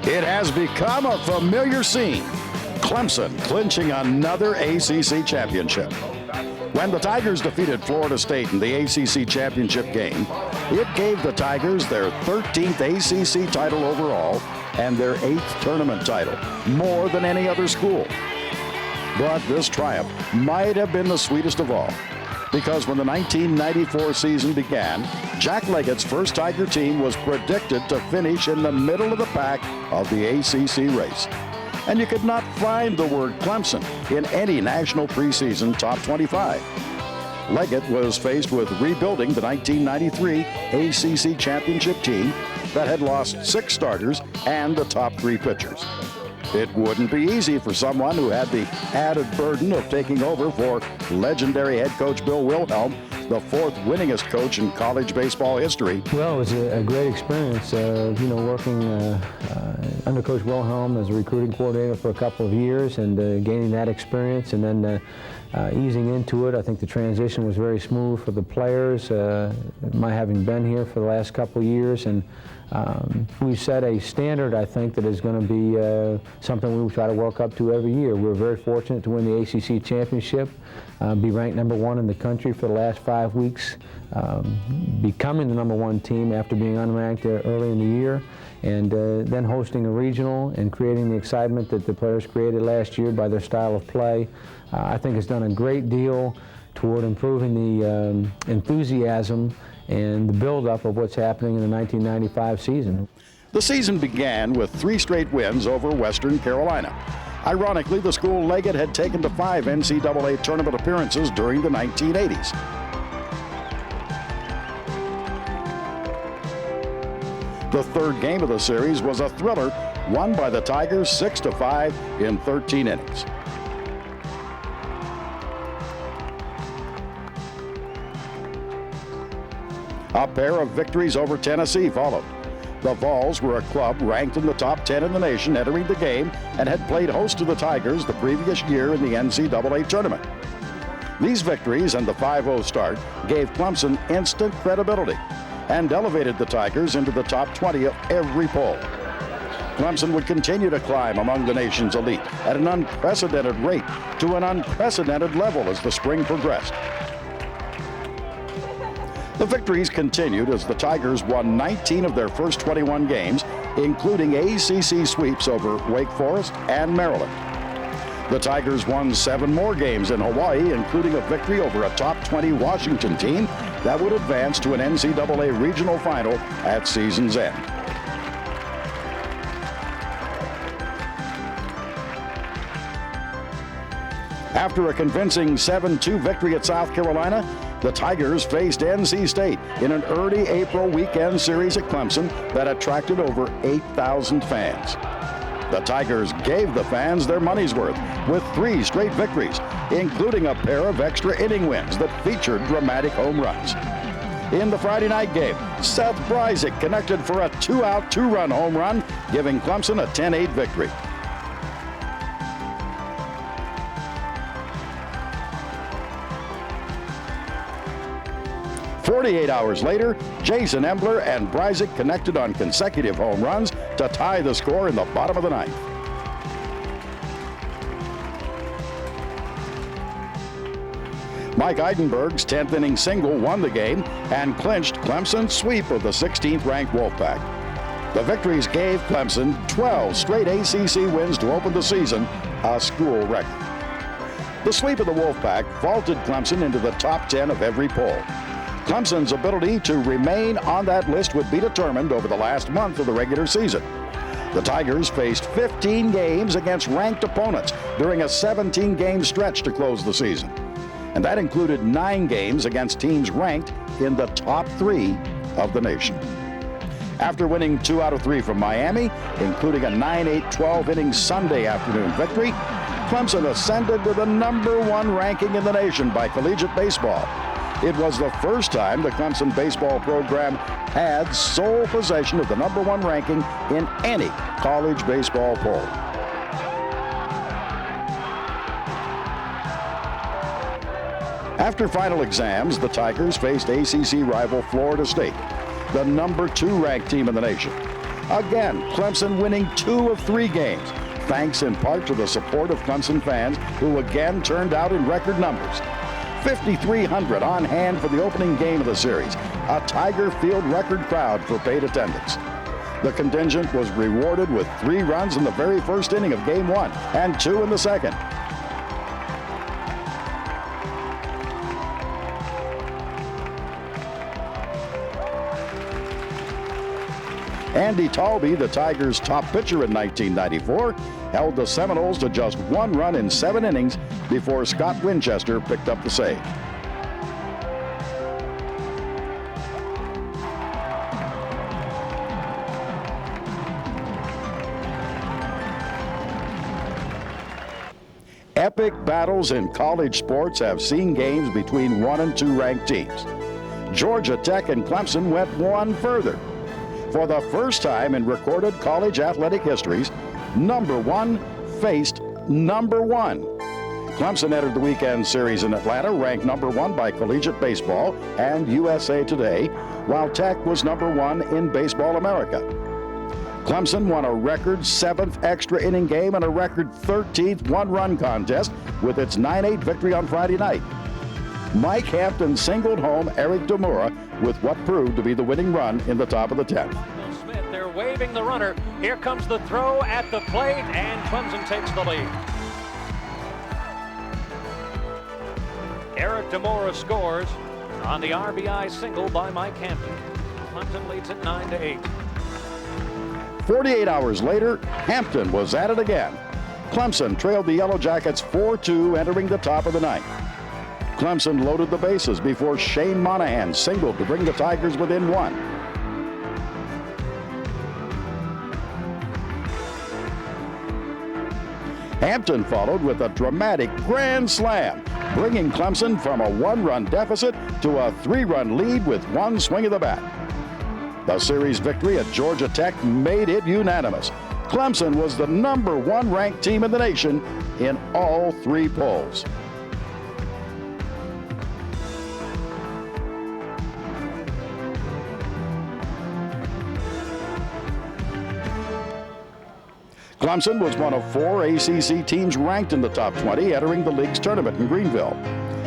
It has become a familiar scene. Clemson clinching another ACC championship. When the Tigers defeated Florida State in the ACC championship game, it gave the Tigers their 13th ACC title overall and their 8th tournament title, more than any other school. But this triumph might have been the sweetest of all, because when the 1994 season began, Jack Leggett's first Tiger team was predicted to finish in the middle of the pack of the ACC race. And you could not find the word Clemson in any national preseason top 25. Leggett was faced with rebuilding the 1993 ACC championship team that had lost 6 starters and the top 3 pitchers. It wouldn't be easy for someone who had the added burden of taking over for legendary head coach Bill Wilhelm, the 4th winningest coach in college baseball history. Well, it was a great experience, working under Coach Wilhelm as a recruiting coordinator for a couple of years and gaining that experience and then easing into it. I think the transition was very smooth for the players, my having been here for the last couple of years. And we set a standard, I think, that is going to be something we try to work up to every year. We're very fortunate to win the ACC championship, be ranked #1 in the country for the last 5 weeks, becoming the #1 team after being unranked early in the year, and then hosting a regional and creating the excitement that the players created last year by their style of play. I think has done a great deal toward improving the enthusiasm and the buildup of what's happening in the 1995 season. The season began with 3 straight wins over Western Carolina. Ironically, the school Leggett had taken to 5 NCAA tournament appearances during the 1980s. The 3rd game of the series was a thriller, won by the Tigers 6-5 in 13 innings. A pair of victories over Tennessee followed. The Vols were a club ranked in the top 10 in the nation entering the game and had played host to the Tigers the previous year in the NCAA tournament. These victories and the 5-0 start gave Clemson instant credibility and elevated the Tigers into the top 20 of every poll. Clemson would continue to climb among the nation's elite at an unprecedented rate to an unprecedented level as the spring progressed. The victories continued as the Tigers won 19 of their first 21 games, including ACC sweeps over Wake Forest and Maryland. The Tigers won 7 more games in Hawaii, including a victory over a top 20 Washington team that would advance to an NCAA regional final at season's end. After a convincing 7-2 victory at South Carolina, the Tigers faced NC State in an early April weekend series at Clemson that attracted over 8,000 fans. The Tigers gave the fans their money's worth with 3 straight victories, including a pair of extra inning wins that featured dramatic home runs. In the Friday night game, Seth Brysick connected for a 2-out, 2-run home run, giving Clemson a 10-8 victory. 48 hours later, Jason Embler and Brysick connected on consecutive home runs to tie the score in the bottom of the 9th. Mike Eidenberg's 10th inning single won the game and clinched Clemson's sweep of the 16th-ranked Wolfpack. The victories gave Clemson 12 straight ACC wins to open the season, a school record. The sweep of the Wolfpack vaulted Clemson into the top 10 of every poll. Clemson's ability to remain on that list would be determined over the last month of the regular season. The Tigers faced 15 games against ranked opponents during a 17-game stretch to close the season. And that included 9 games against teams ranked in the top 3 of the nation. After winning 2 out of 3 from Miami, including a 9-8 12-inning Sunday afternoon victory, Clemson ascended to the #1 ranking in the nation by collegiate baseball. It was the first time the Clemson baseball program had sole possession of the #1 ranking in any college baseball poll. After final exams, the Tigers faced ACC rival Florida State, the #2 ranked team in the nation. Again, Clemson winning 2 of 3 games, thanks in part to the support of Clemson fans who again turned out in record numbers. 5,300 on hand for the opening game of the series, a Tiger Field record crowd for paid attendance. The contingent was rewarded with 3 runs in the very first inning of Game 1 and 2 in the second. Andy Talby, the Tigers' top pitcher in 1994, held the Seminoles to just 1 run in 7 innings before Scott Winchester picked up the save. Epic battles in college sports have seen games between 1 and 2 ranked teams. Georgia Tech and Clemson went one further. For the first time in recorded college athletic histories, #1 faced #1. Clemson entered the weekend series in Atlanta ranked #1 by Collegiate Baseball and USA Today, while Tech was #1 in Baseball America. Clemson won a record 7th extra inning game and a record 13th one-run contest with its 9-8 victory on Friday night. Mike Hampton singled home Eric Demura with what proved to be the winning run in the top of the 10th. Smith, they're waving the runner. Here comes the throw at the plate, and Clemson takes the lead. Eric Demura scores on the RBI single by Mike Hampton. Clemson leads it 9-8. 48 hours later, Hampton was at it again. Clemson trailed the Yellow Jackets 4-2 entering the top of the 9th. Clemson loaded the bases before Shane Monahan singled to bring the Tigers within 1. Hampton followed with a dramatic grand slam, bringing Clemson from a 1-run deficit to a 3-run lead with 1 swing of the bat. The series victory at Georgia Tech made it unanimous. Clemson was the #1 ranked team in the nation in all 3 polls. Clemson was one of 4 ACC teams ranked in the top 20 entering the league's tournament in Greenville.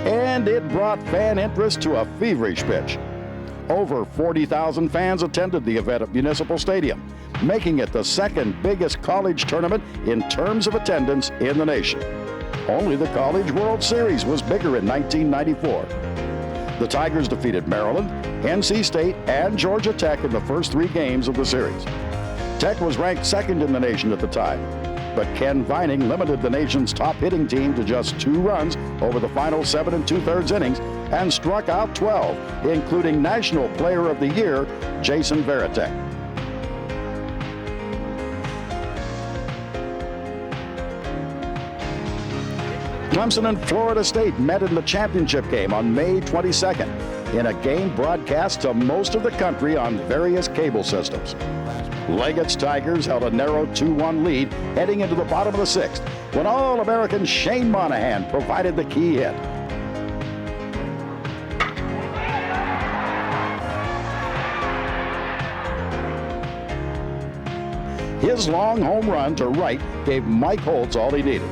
And it brought fan interest to a feverish pitch. Over 40,000 fans attended the event at Municipal Stadium, making it the 2nd biggest college tournament in terms of attendance in the nation. Only the College World Series was bigger in 1994. The Tigers defeated Maryland, NC State, and Georgia Tech in the first 3 games of the series. Tech was ranked 2nd in the nation at the time, but Ken Vining limited the nation's top hitting team to just 2 runs over the final 7 2/3 innings and struck out 12, including National Player of the Year, Jason Varitek. Clemson and Florida State met in the championship game on May 22nd in a game broadcast to most of the country on various cable systems. Leggett's Tigers held a narrow 2-1 lead heading into the bottom of the 6th when All-American Shane Monahan provided the key hit. His long home run to right gave Mike Holtz all he needed.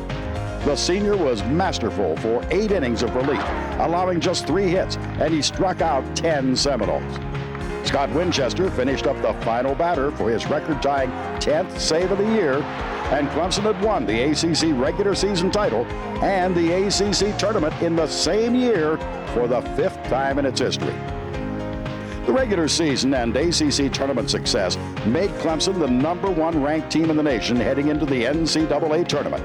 The senior was masterful for 8 innings of relief, allowing just 3 hits, and he struck out 10 Seminoles. Scott Winchester finished up the final batter for his record-tying 10th save of the year, and Clemson had won the ACC regular season title and the ACC tournament in the same year for the 5th time in its history. The regular season and ACC tournament success made Clemson the #1 ranked team in the nation heading into the NCAA tournament.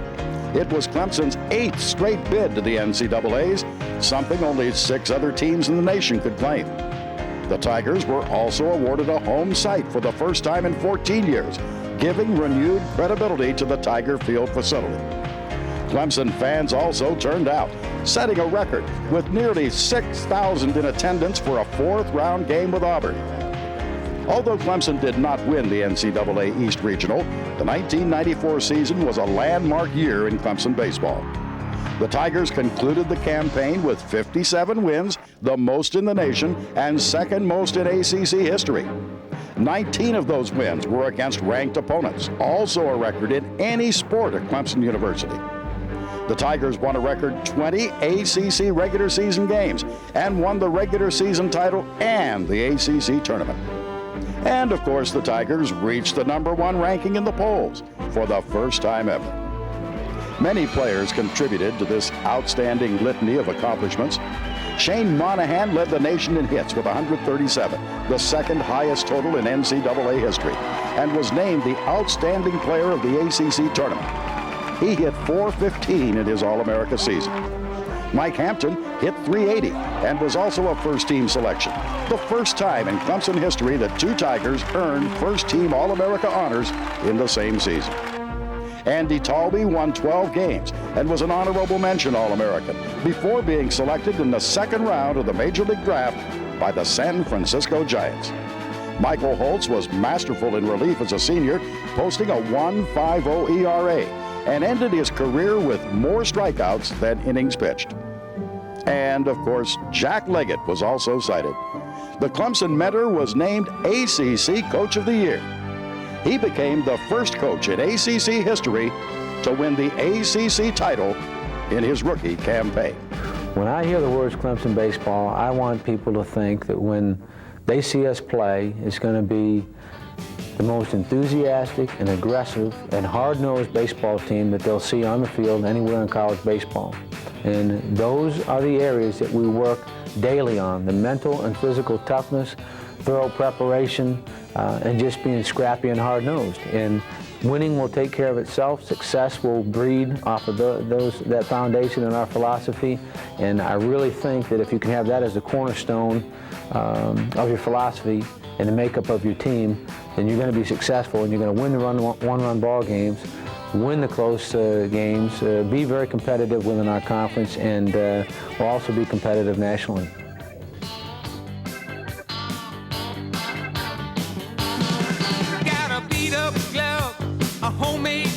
It was Clemson's 8th straight bid to the NCAAs, something only 6 other teams in the nation could claim. The Tigers were also awarded a home site for the first time in 14 years, giving renewed credibility to the Tiger Field facility. Clemson fans also turned out, setting a record with nearly 6,000 in attendance for a 4th-round game with Auburn. Although Clemson did not win the NCAA East Regional, the 1994 season was a landmark year in Clemson baseball. The Tigers concluded the campaign with 57 wins, the most in the nation and second most in ACC history. 19 of those wins were against ranked opponents, also a record in any sport at Clemson University. The Tigers won a record 20 ACC regular season games and won the regular season title and the ACC tournament. And of course, the Tigers reached the #1 ranking in the polls for the first time ever. Many players contributed to this outstanding litany of accomplishments. Shane Monahan led the nation in hits with 137, the 2nd highest total in NCAA history, and was named the outstanding player of the ACC tournament. He hit .415 in his All-America season. Mike Hampton hit .380 and was also a first-team selection, the first time in Clemson history that 2 Tigers earned first-team All-America honors in the same season. Andy Talby won 12 games and was an honorable mention All-American before being selected in the 2nd round of the Major League Draft by the San Francisco Giants. Michael Holtz was masterful in relief as a senior, posting a 1.50 ERA, and ended his career with more strikeouts than innings pitched. And, of course, Jack Leggett was also cited. The Clemson Mentor was named ACC Coach of the Year. He became the first coach in ACC history to win the ACC title in his rookie campaign. When I hear the words Clemson baseball, I want people to think that when they see us play, it's going to be the most enthusiastic and aggressive and hard-nosed baseball team that they'll see on the field anywhere in college baseball. And those are the areas that we work daily on, the mental and physical toughness, thorough preparation, and just being scrappy and hard-nosed. And winning will take care of itself. Success will breed off of that foundation in our philosophy. And I really think that if you can have that as the cornerstone of your philosophy and the makeup of your team, then you're going to be successful and you're going to win the one-run ball games, win the close games, be very competitive within our conference, and will also be competitive nationally. Got a beat-up glove, a homemade